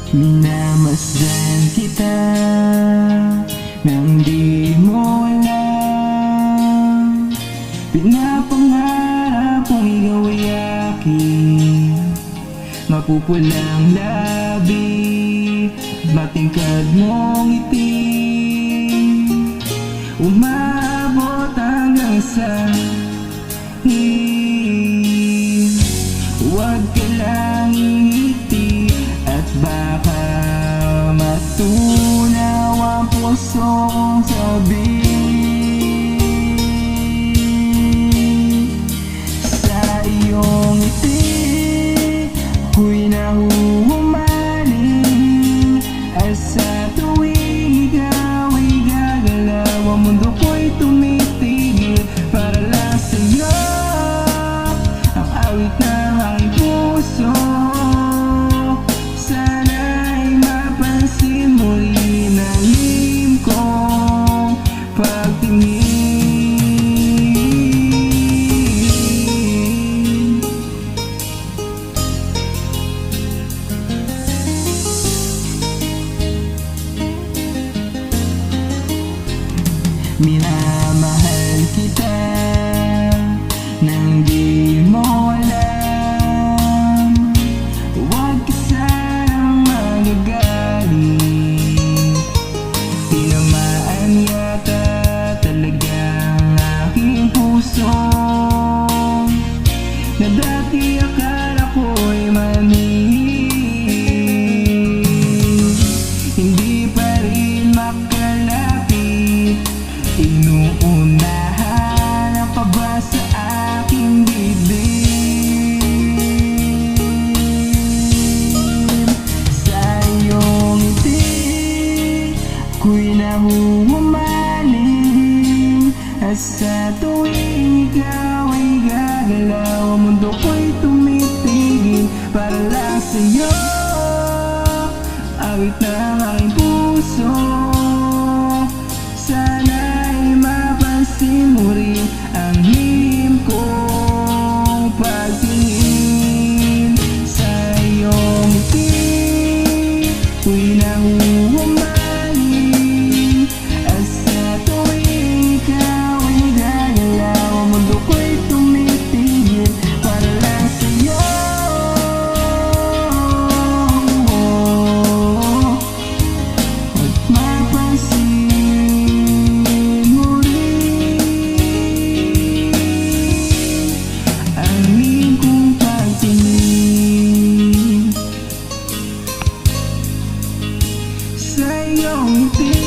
Minamasdan kita nang di mo alam. Pinapangarap kong ikaw ay akin, mapupulang labi, matingkad mong ngiti, umabot hanggang sa huwag ka lang ingiti at baka matunaw ang puso kong sabihin. Sa iyong ngiti ako'y nahuhumaling, at sa tuwing ikaw ay gagalaw, ang mundo ko'y tumitigil para lang sa'yo. Ang awit ng aking puso, sana'y mapansin mo rin ang him kong pagtingin. Minamahal kita nang di mo alam. Huwag ka sanang magagalit, tinamaan yata talaga ang aking puso, na dati akala ko'y manhihil. Hindi pa rin makalapit, inuunahan ang kaba sa aking bibig. Sa iyong ngiti ako'y nahuhumaling, at sa tuwing ikaw ay gagalaw, ang mundo ko'y tumitigil para lang sa'yo. Awit ng aking puso, sana'y mapansin mo rin ang him kong pagtingin. Sa iyong ngiti ako'y nahuhumaling, at sa tuwing ikaw ay gagalaw, ang mundo ko'y tumitigil para lang sa'yo. At mapansin mo rin ang him kong pagtingin. Sa iyong ngiti